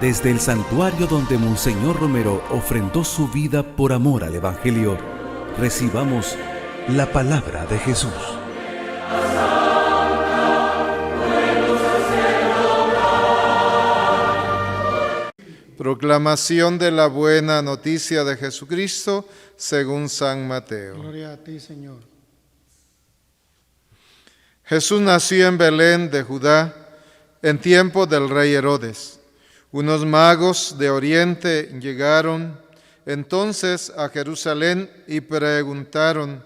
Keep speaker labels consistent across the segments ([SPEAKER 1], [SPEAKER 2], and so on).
[SPEAKER 1] Desde el santuario donde Monseñor Romero ofrendó su vida por amor al Evangelio, recibamos la palabra de Jesús.
[SPEAKER 2] Proclamación de la buena noticia de Jesucristo según San Mateo.
[SPEAKER 3] Gloria a ti, Señor.
[SPEAKER 2] Jesús nació en Belén de Judá en tiempo del rey Herodes. Unos magos de Oriente llegaron entonces a Jerusalén y preguntaron: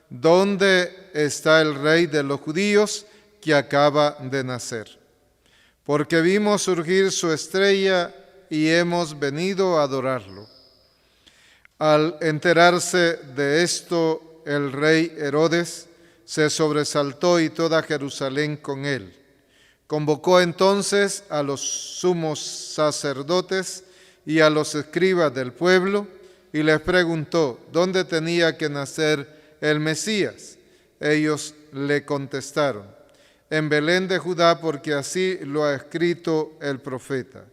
[SPEAKER 2] ¿dónde está el rey de los judíos que acaba de nacer? Porque vimos surgir su estrella y hemos venido a adorarlo. Al enterarse de esto, el rey Herodes se sobresaltó y toda Jerusalén con él. Convocó entonces a los sumos sacerdotes y a los escribas del pueblo y les preguntó dónde tenía que nacer el Mesías. Ellos le contestaron: en Belén de Judá, porque así lo ha escrito el profeta.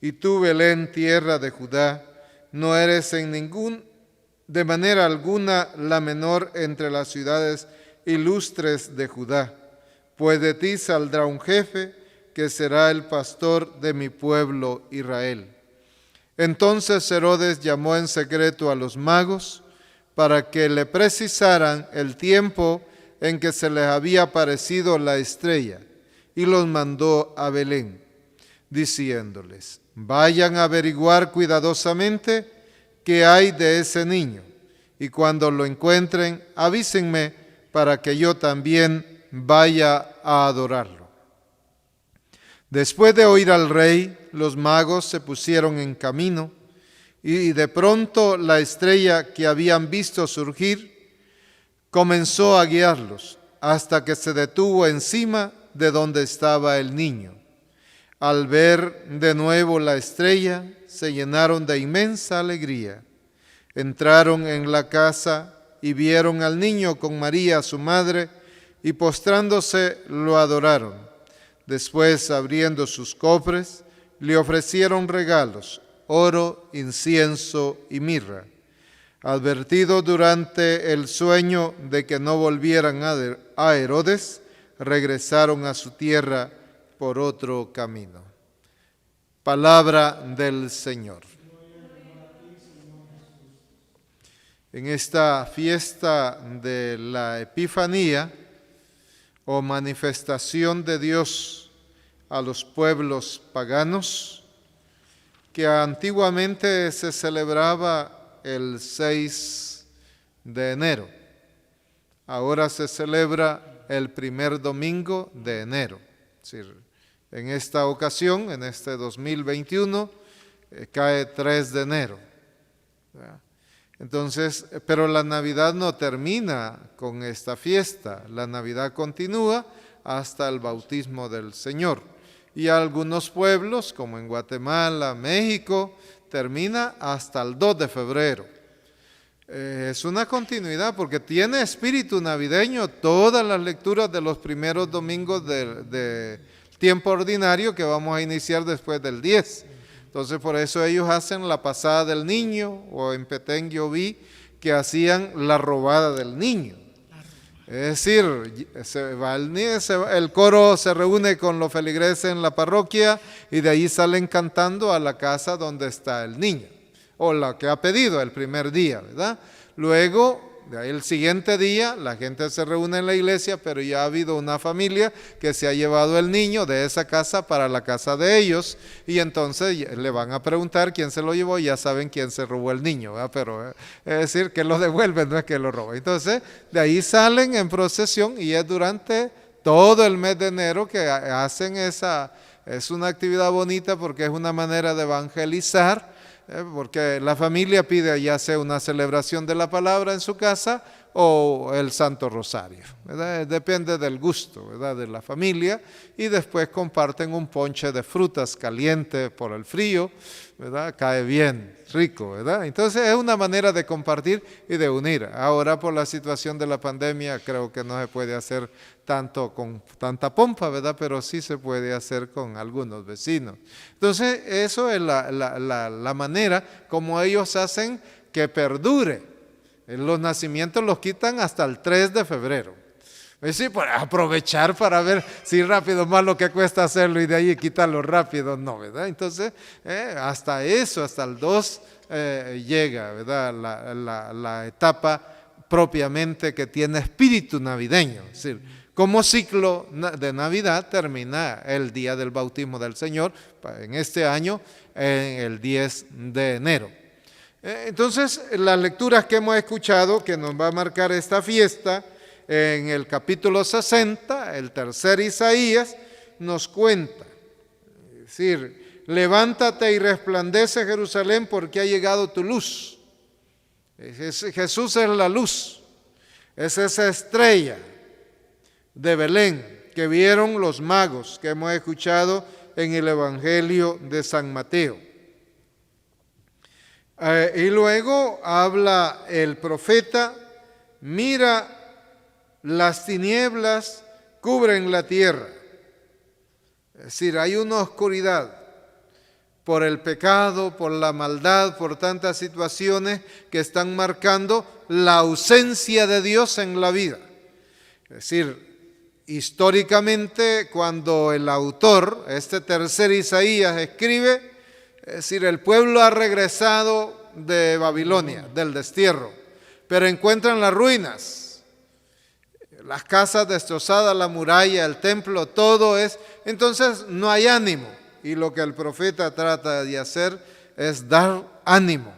[SPEAKER 2] Y tú, Belén, tierra de Judá, no eres de manera alguna la menor entre las ciudades ilustres de Judá, pues de ti saldrá un jefe que será el pastor de mi pueblo Israel. Entonces Herodes llamó en secreto a los magos para que le precisaran el tiempo en que se les había aparecido la estrella, y los mandó a Belén, diciéndoles: vayan a averiguar cuidadosamente qué hay de ese niño, y cuando lo encuentren, avísenme para que yo también vaya a adorarlo. Después de oír al rey, los magos se pusieron en camino, y de pronto la estrella que habían visto surgir comenzó a guiarlos hasta que se detuvo encima de donde estaba el niño. Al ver de nuevo la estrella, se llenaron de inmensa alegría. Entraron en la casa y vieron al niño con María, su madre, y postrándose lo adoraron. Después, abriendo sus cofres, le ofrecieron regalos: oro, incienso y mirra. Advertidos durante el sueño de que no volvieran a Herodes, regresaron a su tierra por otro camino. Palabra del Señor. En esta fiesta de la Epifanía, o manifestación de Dios a los pueblos paganos, que antiguamente se celebraba el 6 de enero. Ahora se celebra el primer domingo de enero. Es decir, en esta ocasión, en este 2021, cae 3 de enero. Entonces, pero la Navidad no termina con esta fiesta. La Navidad continúa hasta el bautismo del Señor. Y algunos pueblos, como en Guatemala, México, termina hasta el 2 de febrero. Es una continuidad porque tiene espíritu navideño todas las lecturas de los primeros domingos de tiempo ordinario que vamos a iniciar después del 10. Entonces por eso ellos hacen la pasada del niño, o en Petén yo vi que hacían la robada del niño. Es decir, el coro se reúne con los feligreses en la parroquia y de ahí salen cantando a la casa donde está el niño, o la que ha pedido el primer día, ¿verdad? Luego, de ahí el siguiente día, la gente se reúne en la iglesia, pero ya ha habido una familia que se ha llevado el niño de esa casa para la casa de ellos, y entonces le van a preguntar quién se lo llevó, ya saben quién se robó el niño, ¿verdad? Pero es decir, que lo devuelven, no es que lo roben. Entonces, de ahí salen en procesión y es durante todo el mes de enero que hacen esa. Es una actividad bonita porque es una manera de evangelizar, porque la familia pide ya sea una celebración de la palabra en su casa o el Santo Rosario, ¿verdad? Depende del gusto, ¿verdad?, de la familia, y después comparten un ponche de frutas caliente por el frío, ¿verdad? Cae bien, rico, ¿verdad? Entonces es una manera de compartir y de unir. Ahora por la situación de la pandemia creo que no se puede hacer tanto con tanta pompa, ¿verdad? Pero sí se puede hacer con algunos vecinos. Entonces eso es la manera como ellos hacen que perdure. Los nacimientos los quitan hasta el 3 de febrero. Es decir, para aprovechar para ver si rápido más lo que cuesta hacerlo y de ahí quitarlo rápido, no, ¿verdad? Entonces, hasta eso, hasta el 2 llega, ¿verdad? La etapa propiamente que tiene espíritu navideño. Es decir, como ciclo de Navidad termina el día del bautismo del Señor, en este año, en el 10 de enero. Entonces, las lecturas que hemos escuchado, que nos va a marcar esta fiesta, en el capítulo 60, el tercer Isaías, nos cuenta, es decir, levántate y resplandece Jerusalén porque ha llegado tu luz. Jesús es la luz, es esa estrella de Belén que vieron los magos que hemos escuchado en el Evangelio de San Mateo. Y luego habla el profeta, mira, las tinieblas cubren la tierra. Es decir, hay una oscuridad por el pecado, por la maldad, por tantas situaciones que están marcando la ausencia de Dios en la vida. Es decir, históricamente cuando el autor, este tercer Isaías, escribe, es decir, el pueblo ha regresado de Babilonia, del destierro, pero encuentran las ruinas. Las casas destrozadas, la muralla, el templo, todo es, entonces no hay ánimo. Y lo que el profeta trata de hacer es dar ánimo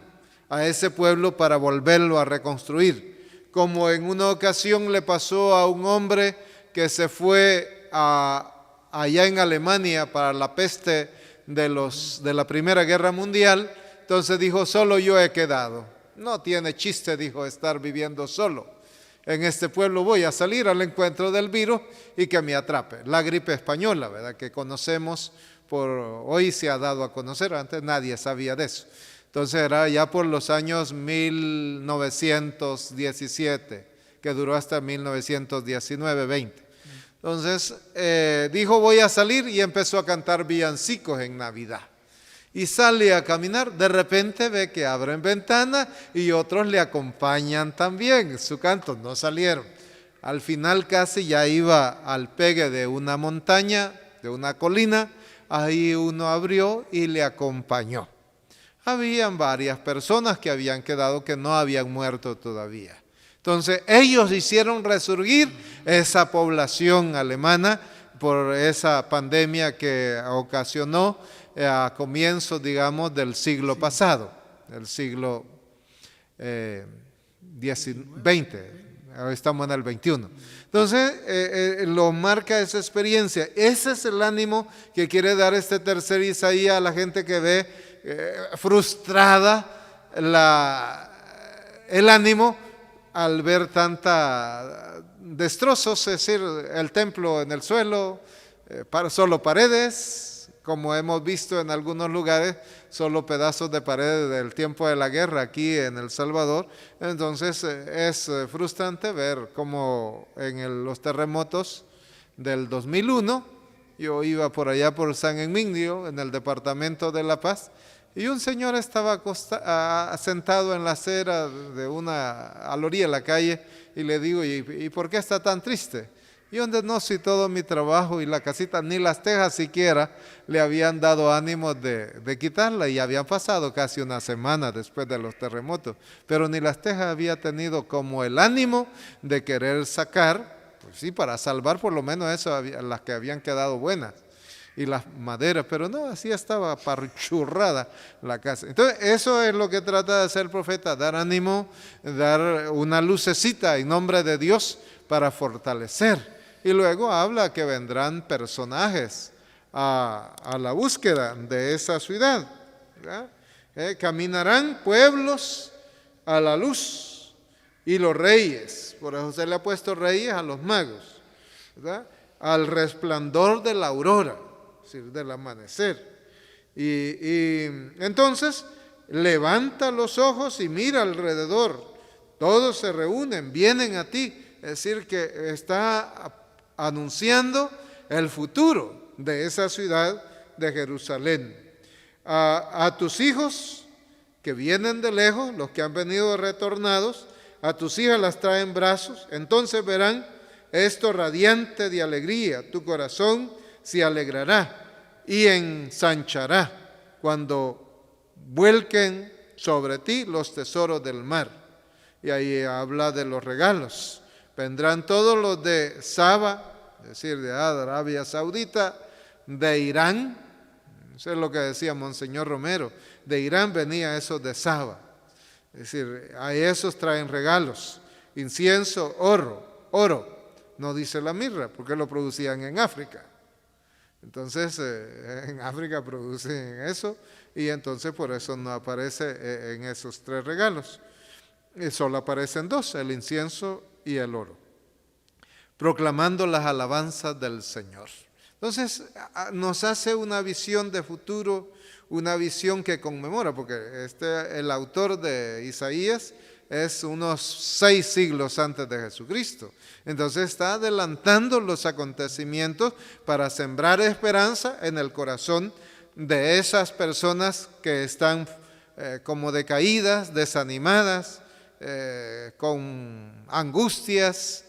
[SPEAKER 2] a ese pueblo para volverlo a reconstruir. Como en una ocasión le pasó a un hombre que se fue allá en Alemania para la peste de la Primera Guerra Mundial, entonces dijo, solo yo he quedado. No tiene chiste, dijo, estar viviendo solo. En este pueblo voy a salir al encuentro del virus y que me atrape. La gripe española, ¿verdad?, que conocemos, hoy se ha dado a conocer, antes nadie sabía de eso. Entonces era ya por los años 1917, que duró hasta 1919-20. Entonces dijo, voy a salir, y empezó a cantar villancicos en Navidad. Y sale a caminar, de repente ve que abren ventana y otros le acompañan también, su canto, no salieron. Al final casi ya iba al pegue de una montaña, de una colina, ahí uno abrió y le acompañó. Habían varias personas que habían quedado, que no habían muerto todavía. Entonces ellos hicieron resurgir esa población alemana por esa pandemia que ocasionó a comienzos, digamos, del siglo pasado, del siglo XX, ahora estamos en el XXI. Entonces, lo marca esa experiencia. Ese es el ánimo que quiere dar este tercer Isaías a la gente que ve frustrada el ánimo al ver tanta destrozos, es decir, el templo en el suelo, solo paredes, como hemos visto en algunos lugares, solo pedazos de paredes del tiempo de la guerra aquí en El Salvador. Entonces es frustrante ver cómo en los terremotos del 2001, yo iba por allá por San Emilio, en el departamento de La Paz, y un señor estaba sentado en la acera a la orilla de la calle, y le digo, ¿y por qué está tan triste? Y donde no, si todo mi trabajo y la casita, ni las tejas siquiera le habían dado ánimo de quitarla, y habían pasado casi una semana después de los terremotos, pero ni las tejas había tenido como el ánimo de querer sacar, pues sí, para salvar por lo menos eso, las que habían quedado buenas, y las maderas, pero no, así estaba parchurrada la casa. Entonces eso es lo que trata de hacer el profeta, dar ánimo, dar una lucecita en nombre de Dios para fortalecer. Y luego habla que vendrán personajes a la búsqueda de esa ciudad, ¿verdad? Caminarán pueblos a la luz y los reyes, por eso se le ha puesto reyes a los magos, ¿verdad? Al resplandor de la aurora, es decir, del amanecer. Y entonces levanta los ojos y mira alrededor, todos se reúnen, vienen a ti, es decir, que está anunciando el futuro de esa ciudad de Jerusalén. A tus hijos que vienen de lejos, los que han venido retornados, a tus hijas las traen brazos, entonces verán esto radiante de alegría, tu corazón se alegrará y ensanchará cuando vuelquen sobre ti los tesoros del mar. Y ahí habla de los regalos. Vendrán todos los de Saba, es decir, de Arabia Saudita, de Irán, eso es lo que decía Monseñor Romero, de Irán venía esos de Saba. Es decir, a esos traen regalos, incienso, oro, no dice la mirra, porque lo producían en África. Entonces, en África producen eso, y entonces por eso no aparece en esos 3 regalos. Solo aparecen 2, el incienso y el oro, proclamando las alabanzas del Señor. Entonces, nos hace una visión de futuro, una visión que conmemora, porque el autor de Isaías es unos 6 siglos antes de Jesucristo. Entonces está adelantando los acontecimientos para sembrar esperanza en el corazón de esas personas que están como decaídas, desanimadas, con angustias,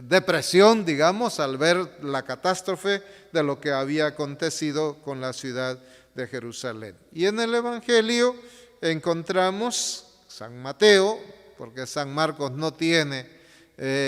[SPEAKER 2] depresión, digamos, al ver la catástrofe de lo que había acontecido con la ciudad de Jerusalén. Y en el Evangelio encontramos San Mateo, porque San Marcos no tiene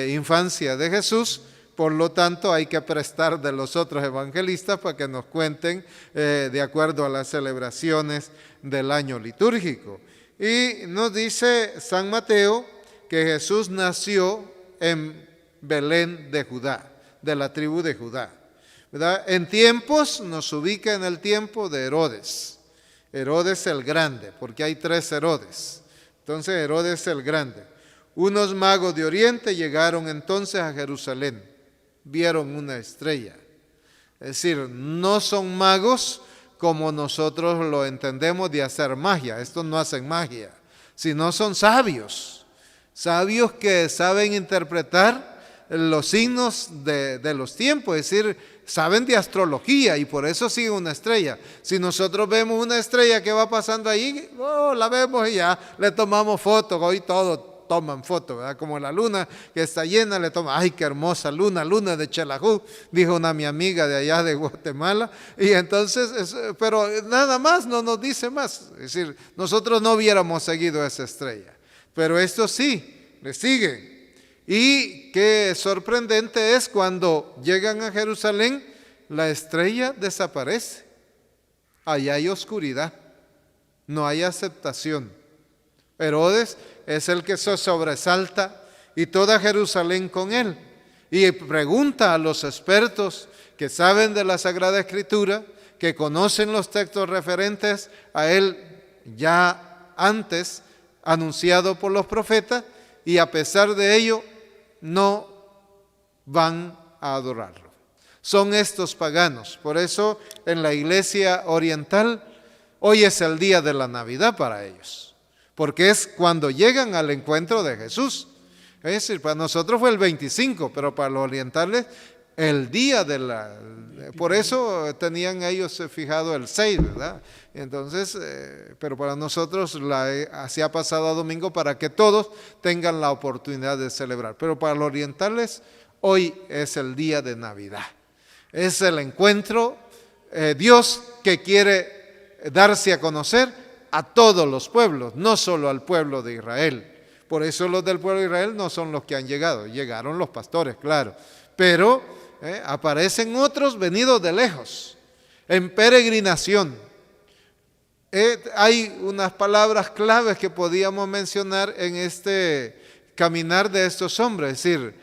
[SPEAKER 2] infancia de Jesús, por lo tanto hay que prestar de los otros evangelistas para que nos cuenten de acuerdo a las celebraciones del año litúrgico. Y nos dice San Mateo que Jesús nació en Belén de Judá, de la tribu de Judá, ¿verdad? En tiempos nos ubica en el tiempo de Herodes el Grande, porque hay 3 Herodes. Entonces Herodes el Grande. Unos magos de Oriente llegaron entonces a Jerusalén, vieron una estrella. Es decir, no son magos como nosotros lo entendemos de hacer magia. Estos no hacen magia, sino son sabios que saben interpretar los signos de los tiempos, es decir, saben de astrología y por eso siguen una estrella. Si nosotros vemos una estrella que va pasando ahí, la vemos y ya le tomamos fotos. Hoy todos toman fotos, ¿verdad? Como la luna que está llena, le toman, ¡ay, qué hermosa luna de Chelajú! Dijo mi amiga de allá de Guatemala. Y entonces, pero nada más, no nos dice más. Es decir, nosotros no hubiéramos seguido esa estrella, pero estos sí, le siguen. Y qué sorprendente es cuando llegan a Jerusalén, la estrella desaparece. Allá hay oscuridad, no hay aceptación. Herodes es el que se sobresalta y toda Jerusalén con él. Y pregunta a los expertos que saben de la Sagrada Escritura, que conocen los textos referentes a él ya antes anunciado por los profetas, y a pesar de ello no van a adorarlo. Son estos paganos. Por eso en la iglesia oriental hoy es el día de la Navidad para ellos, porque es cuando llegan al encuentro de Jesús. Es decir, para nosotros fue el 25, pero para los orientales el día de la... Por eso tenían ellos fijado el 6, ¿verdad? Entonces, pero para nosotros se ha pasado a domingo para que todos tengan la oportunidad de celebrar. Pero para los orientales hoy es el día de Navidad. Es el encuentro, Dios que quiere darse a conocer a todos los pueblos, no solo al pueblo de Israel. Por eso los del pueblo de Israel no son los que han llegado, llegaron los pastores, claro. Pero aparecen otros venidos de lejos, en peregrinación. Hay unas palabras claves que podíamos mencionar en este caminar de estos hombres, es decir,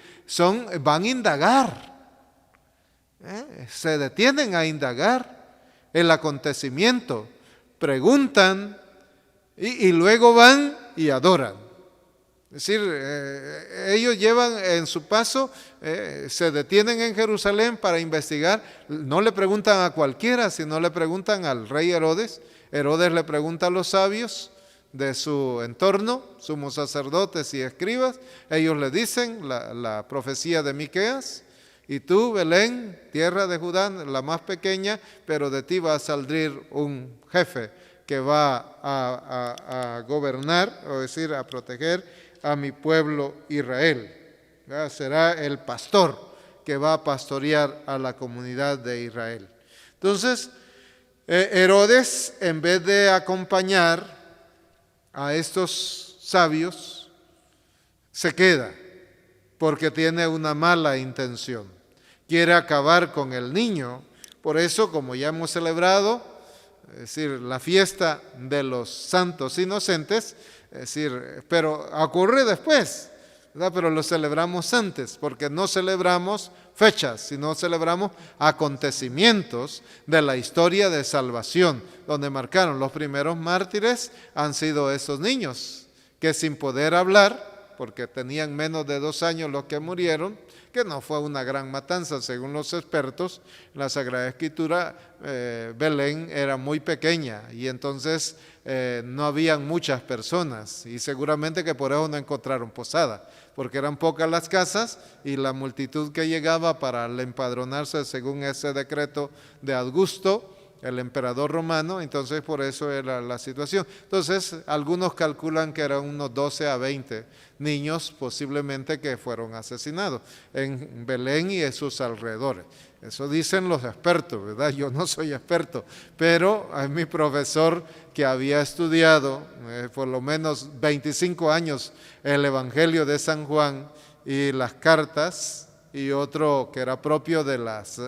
[SPEAKER 2] van a indagar, se detienen a indagar el acontecimiento, preguntan y luego van y adoran. Es decir, ellos llevan en su paso, se detienen en Jerusalén para investigar. No le preguntan a cualquiera, sino le preguntan al rey Herodes. Herodes le pregunta a los sabios de su entorno, sumos sacerdotes y escribas. Ellos le dicen la profecía de Miqueas: y tú, Belén, tierra de Judá, la más pequeña, pero de ti va a salir un jefe que va a gobernar, o decir, a proteger a mi pueblo Israel. Será el pastor que va a pastorear a la comunidad de Israel. Entonces, Herodes, en vez de acompañar a estos sabios, se queda porque tiene una mala intención. Quiere acabar con el niño. Por eso, como ya hemos celebrado, es decir, la fiesta de los santos inocentes, es decir, pero ocurre después, ¿verdad? Pero lo celebramos antes, porque no celebramos fechas, sino celebramos acontecimientos de la historia de salvación, donde marcaron los primeros mártires han sido esos niños, que sin poder hablar, porque tenían menos de 2 años los que murieron, que no fue una gran matanza, según los expertos, en la Sagrada Escritura, Belén era muy pequeña y entonces no habían muchas personas y seguramente que por eso no encontraron posada, porque eran pocas las casas y la multitud que llegaba para empadronarse según ese decreto de Augusto, el emperador romano, entonces por eso era la situación. Entonces algunos calculan que eran unos 12 a 20 niños posiblemente que fueron asesinados en Belén y en sus alrededores. Eso dicen los expertos, ¿verdad? Yo no soy experto, pero es mi profesor que había estudiado por lo menos 25 años el Evangelio de San Juan y las cartas, y otro que era propio de las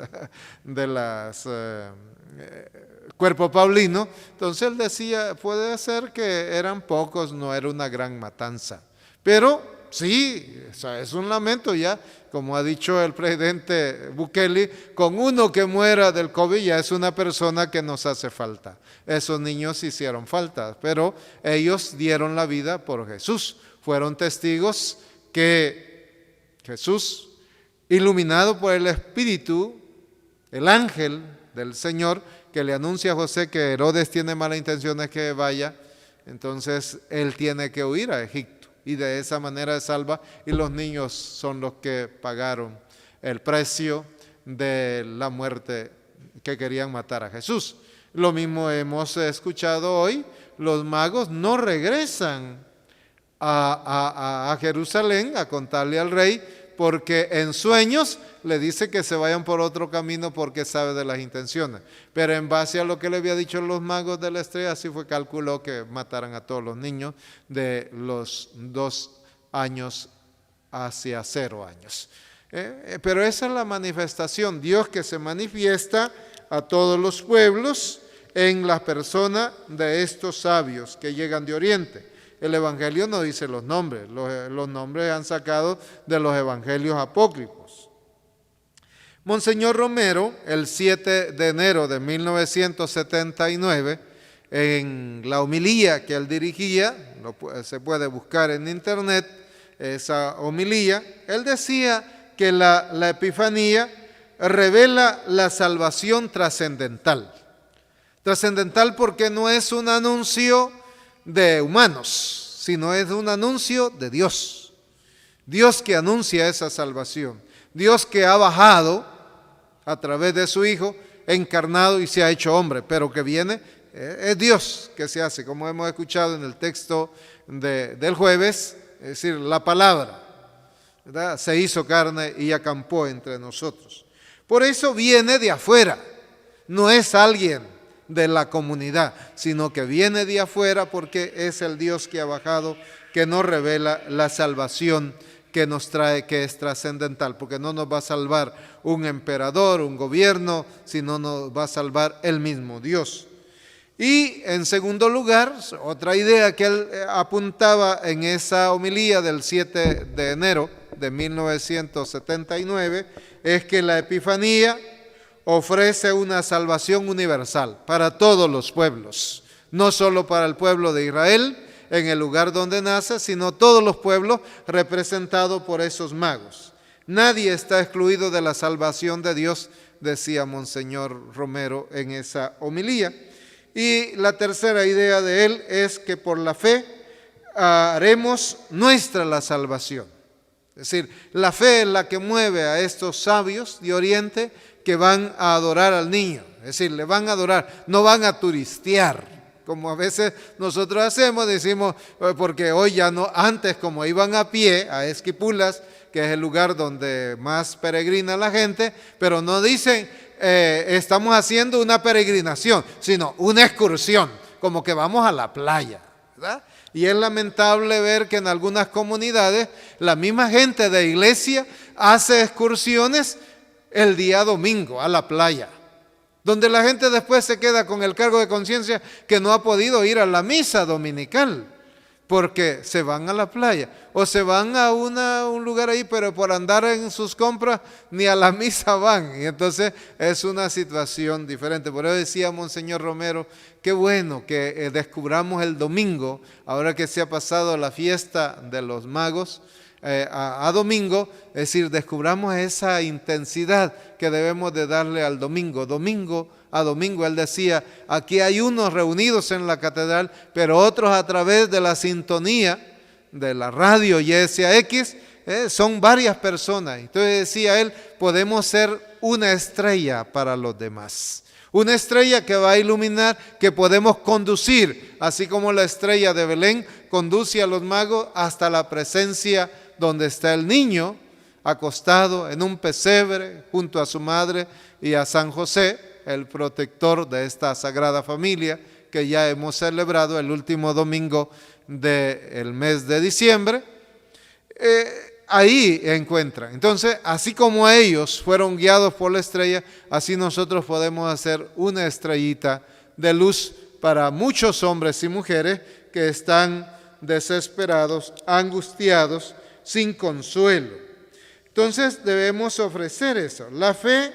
[SPEAKER 2] cuerpo paulino. Entonces él decía, puede ser que eran pocos, no era una gran matanza, pero sí, o sea, es un lamento ya, como ha dicho el presidente Bukele, con uno que muera del COVID ya es una persona que nos hace falta. Esos niños hicieron falta, pero ellos dieron la vida por Jesús, fueron testigos que Jesús, iluminado por el Espíritu, el ángel del Señor, que le anuncia a José que Herodes tiene malas intenciones que vaya, entonces él tiene que huir a Egipto y de esa manera es salva, y los niños son los que pagaron el precio de la muerte que querían matar a Jesús. Lo mismo hemos escuchado hoy, los magos no regresan a Jerusalén a contarle al rey, porque en sueños le dice que se vayan por otro camino porque sabe de las intenciones. Pero en base a lo que le había dicho los magos de la estrella, así fue, calculó que mataran a todos los niños de los 2 años hacia 0 años. Pero esa es la manifestación, Dios que se manifiesta a todos los pueblos en la persona de estos sabios que llegan de Oriente. El Evangelio no dice los nombres, los nombres han sacado de los evangelios apócrifos. Monseñor Romero, el 7 de enero de 1979, en la homilía que él dirigía, se puede buscar en internet esa homilía, él decía que la Epifanía revela la salvación trascendental. Trascendental porque no es un anuncio de humanos, sino es un anuncio de Dios. Dios que anuncia esa salvación. Dios que ha bajado a través de su Hijo, encarnado y se ha hecho hombre, pero que viene, es Dios que se hace, como hemos escuchado en el texto del jueves, es decir, la palabra, ¿verdad? Se hizo carne y acampó entre nosotros. Por eso viene de afuera, no es alguien de la comunidad, sino que viene de afuera porque es el Dios que ha bajado, que nos revela la salvación que nos trae, que es trascendental, porque no nos va a salvar un emperador, un gobierno, sino nos va a salvar el mismo Dios. Y en segundo lugar, otra idea que él apuntaba en esa homilía del 7 de enero de 1979, es que la Epifanía ofrece una salvación universal para todos los pueblos, no solo para el pueblo de Israel, en el lugar donde nace, sino todos los pueblos representados por esos magos. Nadie está excluido de la salvación de Dios, decía Monseñor Romero en esa homilía. Y la tercera idea de él es que por la fe haremos nuestra la salvación. Es decir, la fe es la que mueve a estos sabios de Oriente que van a adorar al niño. Es decir, le van a adorar, no van a turistear, como a veces nosotros hacemos, decimos, porque hoy ya no, antes como iban a pie a Esquipulas, que es el lugar donde más peregrina la gente, pero no dicen, estamos haciendo una peregrinación, sino una excursión, como que vamos a la playa, ¿verdad? Y es lamentable ver que en algunas comunidades la misma gente de iglesia hace excursiones el día domingo a la playa, donde la gente después se queda con el cargo de conciencia que no ha podido ir a la misa dominical, porque se van a la playa o se van a un lugar ahí, pero por andar en sus compras ni a la misa van. Y entonces es una situación diferente. Por eso decía Monseñor Romero, qué bueno que descubramos el domingo, ahora que se ha pasado la fiesta de los magos, a domingo, es decir, descubramos esa intensidad que debemos de darle al domingo. Domingo a domingo, él decía, aquí hay unos reunidos en la catedral, pero otros a través de la sintonía de la radio YSAX, son varias personas. Entonces decía él, podemos ser una estrella para los demás. Una estrella que va a iluminar, que podemos conducir, así como la estrella de Belén conduce a los magos hasta la presencia donde está el niño, acostado en un pesebre junto a su madre y a San José, el protector de esta Sagrada Familia, que ya hemos celebrado el último domingo del mes de diciembre. Ahí encuentran. Entonces, así como ellos fueron guiados por la estrella, así nosotros podemos hacer una estrellita de luz para muchos hombres y mujeres que están desesperados, angustiados, sin consuelo. Entonces debemos ofrecer eso. La fe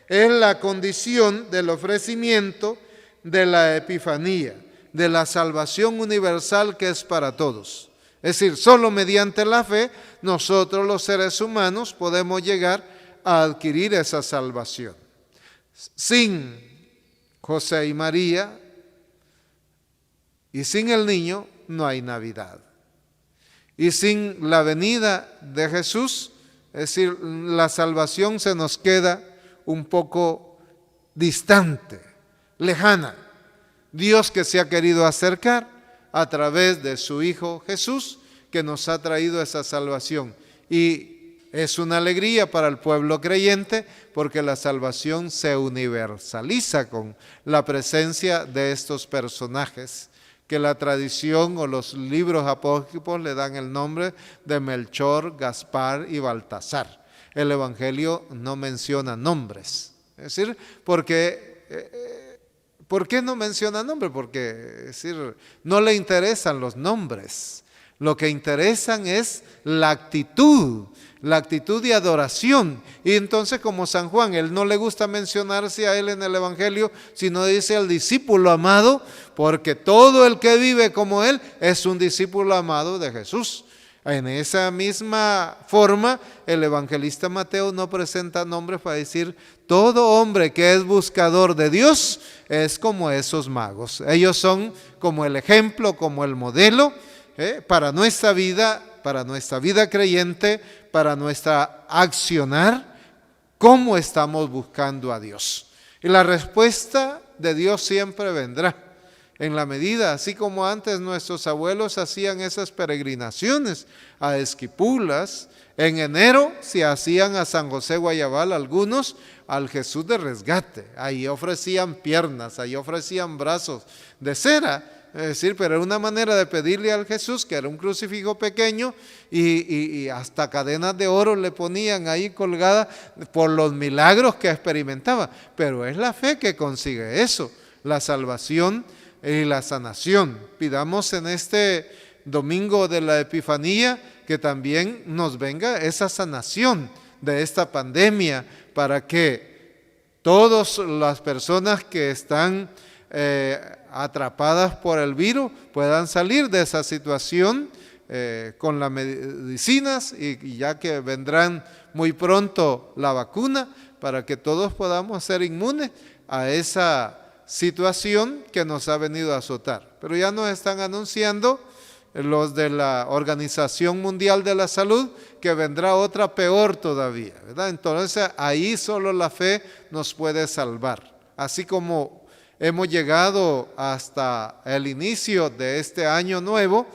[SPEAKER 2] es la condición del ofrecimiento de la Epifanía, de la salvación universal que es para todos. Es decir, solo mediante la fe nosotros los seres humanos podemos llegar a adquirir esa salvación. Sin José y María y sin el niño no hay Navidad. Y sin la venida de Jesús, es decir, la salvación se nos queda un poco distante, lejana. Dios que se ha querido acercar a través de su Hijo Jesús, que nos ha traído esa salvación. Y es una alegría para el pueblo creyente, porque la salvación se universaliza con la presencia de estos personajes, que la tradición o los libros apócrifos le dan el nombre de Melchor, Gaspar y Baltasar. El Evangelio no menciona nombres. Es decir, porque... ¿por qué no menciona nombre? Porque es decir, no le interesan los nombres. Lo que interesan es la actitud de adoración. Y entonces, como San Juan, él no le gusta mencionarse a él en el Evangelio, sino dice al discípulo amado, porque todo el que vive como él es un discípulo amado de Jesús. En esa misma forma, el evangelista Mateo no presenta nombres para decir, todo hombre que es buscador de Dios es como esos magos. Ellos son como el ejemplo, como el modelo para nuestra vida creyente, para nuestra accionar, cómo estamos buscando a Dios. Y la respuesta de Dios siempre vendrá. En la medida, así como antes nuestros abuelos hacían esas peregrinaciones a Esquipulas, en enero se hacían a San José Guayabal algunos al Jesús de rescate. Ahí ofrecían piernas, ahí ofrecían brazos de cera, es decir, pero era una manera de pedirle al Jesús, que era un crucifijo pequeño, y hasta cadenas de oro le ponían ahí colgadas por los milagros que experimentaba. Pero es la fe que consigue eso, la salvación y la sanación. Pidamos en este domingo de la Epifanía que también nos venga esa sanación de esta pandemia, para que todas las personas que están atrapadas por el virus puedan salir de esa situación con las medicinas y ya que vendrán muy pronto la vacuna para que todos podamos ser inmunes a esa situación que nos ha venido a azotar. Pero ya nos están anunciando los de la Organización Mundial de la Salud que vendrá otra peor todavía, ¿verdad? Entonces ahí solo la fe nos puede salvar. Así como hemos llegado hasta el inicio de este año nuevo,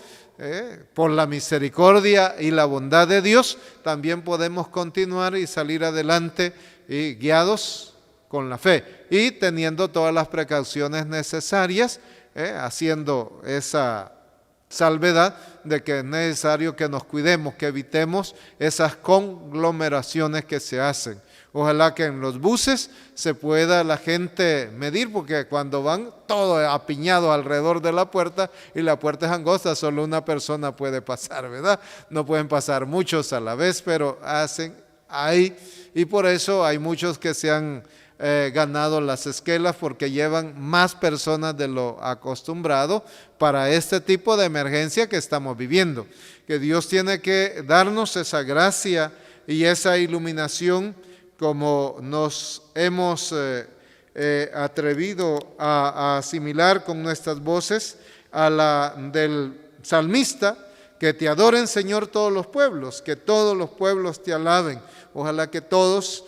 [SPEAKER 2] por la misericordia y la bondad de Dios, también podemos continuar y salir adelante y guiados con la fe y teniendo todas las precauciones necesarias, haciendo esa salvedad de que es necesario que nos cuidemos, que evitemos esas conglomeraciones que se hacen. Ojalá que en los buses se pueda la gente medir, porque cuando van todos apiñados alrededor de la puerta y la puerta es angosta, solo una persona puede pasar, ¿verdad? No pueden pasar muchos a la vez, pero hacen ahí, y por eso hay muchos que se han ganado las esquelas porque llevan más personas de lo acostumbrado para este tipo de emergencia que estamos viviendo. Que Dios tiene que darnos esa gracia y esa iluminación como nos hemos atrevido a asimilar con nuestras voces a la del salmista, que te adoren, Señor, todos los pueblos, que todos los pueblos te alaben. Ojalá que todos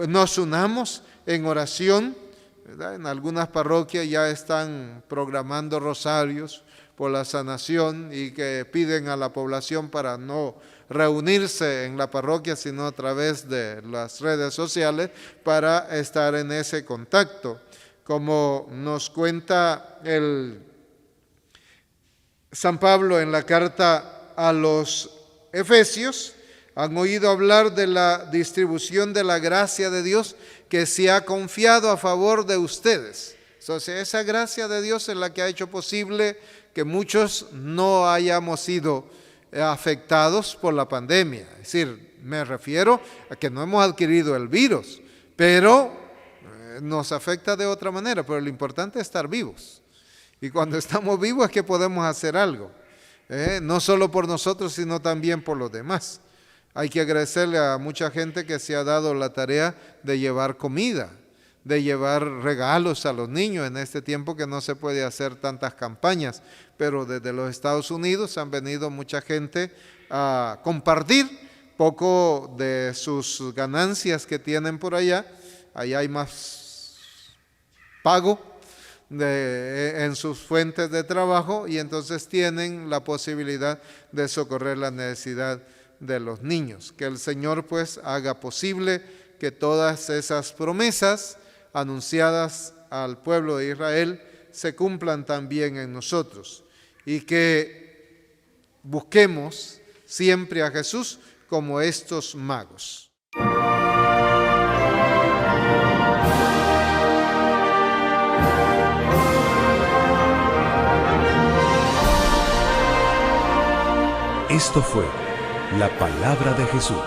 [SPEAKER 2] nos unamos en oración, ¿verdad? En algunas parroquias ya están programando rosarios por la sanación y que piden a la población para no reunirse en la parroquia, sino a través de las redes sociales para estar en ese contacto. Como nos cuenta el San Pablo en la carta a los Efesios, han oído hablar de la distribución de la gracia de Dios que se ha confiado a favor de ustedes. Entonces, esa gracia de Dios es la que ha hecho posible que muchos no hayamos sido afectados por la pandemia. Es decir, me refiero a que no hemos adquirido el virus, pero nos afecta de otra manera. Pero lo importante es estar vivos. Y cuando estamos vivos es que podemos hacer algo, no solo por nosotros, sino también por los demás. Hay que agradecerle a mucha gente que se ha dado la tarea de llevar comida, de llevar regalos a los niños en este tiempo que no se puede hacer tantas campañas, pero desde los Estados Unidos han venido mucha gente a compartir poco de sus ganancias que tienen por allá. Allá hay más pago en sus fuentes de trabajo y entonces tienen la posibilidad de socorrer la necesidad de los niños. Que el Señor pues haga posible que todas esas promesas anunciadas al pueblo de Israel se cumplan también en nosotros y que busquemos siempre a Jesús como estos magos.
[SPEAKER 1] Esto fue la palabra de Jesús.